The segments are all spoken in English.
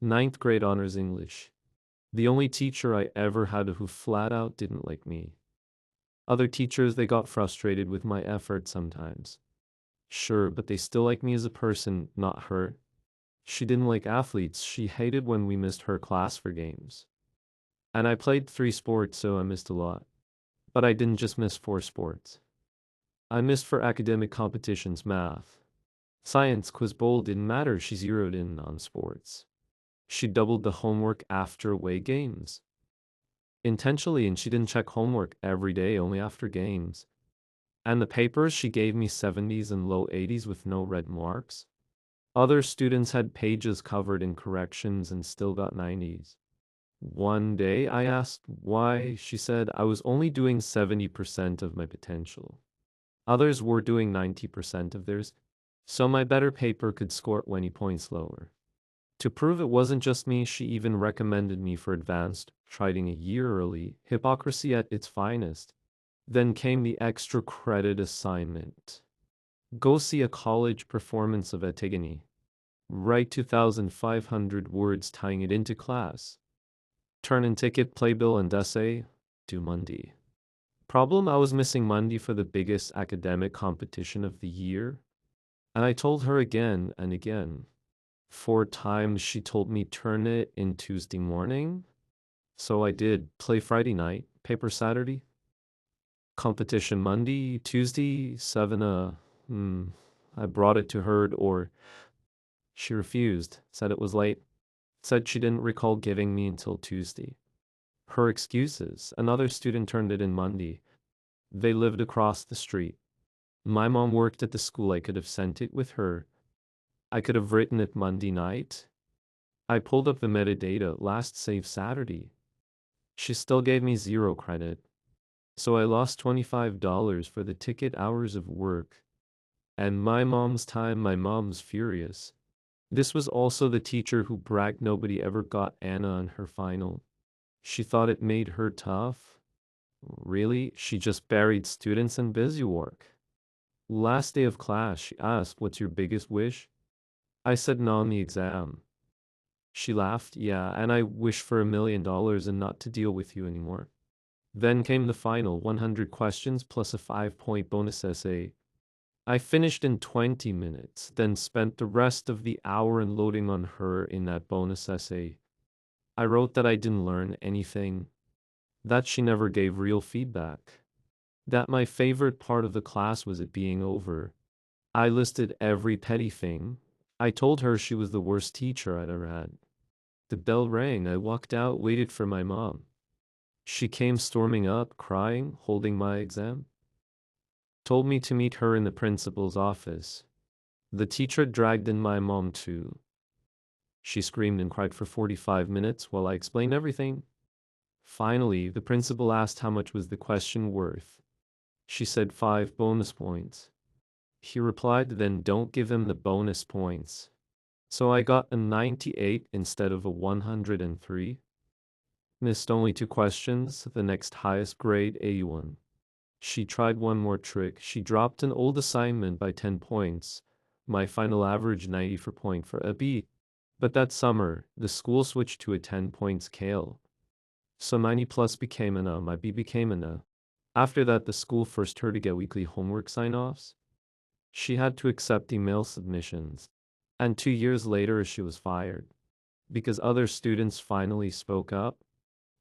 Ninth grade honors English. The only teacher I ever had who flat out didn't like me. Other teachers, they got frustrated with my effort sometimes. Sure, but they still like me as a person, not her. She didn't like athletes. She hated when we missed her class for games. And I played 3 sports, so I missed a lot. But I didn't just miss 4 sports. I missed for academic competitions, math. Science, quiz bowl didn't matter. She zeroed in on sports. She doubled the homework after away games. Intentionally, and she didn't check homework every day, only after games. And the papers, she gave me 70s and low 80s with no red marks. Other students had pages covered in corrections and still got 90s. One day I asked why. She said I was only doing 70% of my potential. Others were doing 90% of theirs, so my better paper could score 20 points lower. To prove it wasn't just me, she even recommended me for advanced, trying a year early, hypocrisy at its finest. Then came the extra credit assignment. Go see a college performance of Antigone. Write 2,500 words tying it into class. Turn in ticket, playbill, and essay. Do Monday. Problem, I was missing Monday for the biggest academic competition of the year. And I told her again and again. 4 times she told me turn it in Tuesday morning. So I did. Play Friday night, paper Saturday. Competition Monday, Tuesday, 7, I brought it to her, or she refused, said it was late, said she didn't recall giving me until Tuesday. Her excuses. Another student turned it in Monday. They lived across the street. My mom worked at the school. I could have sent it with her. I could have written it Monday night. I pulled up the metadata last save Saturday. She still gave me 0 credit. So I lost $25 for the ticket hours of work. And my mom's time, my mom's furious. This was also the teacher who bragged nobody ever got Anna on her final. She thought it made her tough. Really? She just buried students and busy work. Last day of class, she asked, "What's your biggest wish?" I said no on the exam. She laughed, "Yeah, and I wish for $1 million and not to deal with you anymore." Then came the final 100 questions plus a 5-point bonus essay. I finished in 20 minutes, then spent the rest of the hour unloading on her in that bonus essay. I wrote that I didn't learn anything, that she never gave real feedback, that my favorite part of the class was it being over. I listed every petty thing. I told her she was the worst teacher I'd ever had. The bell rang. I walked out, waited for my mom. She came storming up, crying, holding my exam. Told me to meet her in the principal's office. The teacher dragged in my mom too. She screamed and cried for 45 minutes while I explained everything. Finally, the principal asked how much was the question worth. She said 5 bonus points. He replied, "Then don't give him the bonus points." So I got a 98 instead of a 103. Missed only 2 questions, the next highest grade, A1. She tried one more trick. She dropped an old assignment by 10 points. My final average 90 for point for a B. But that summer, the school switched to a 10-point scale. So 90 plus became an A, my B became an A. After that, the school forced her to get weekly homework sign-offs. She had to accept email submissions. And 2 years later, she was fired. Because other students finally spoke up.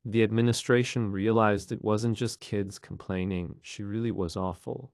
The administration realized it wasn't just kids complaining, she really was awful.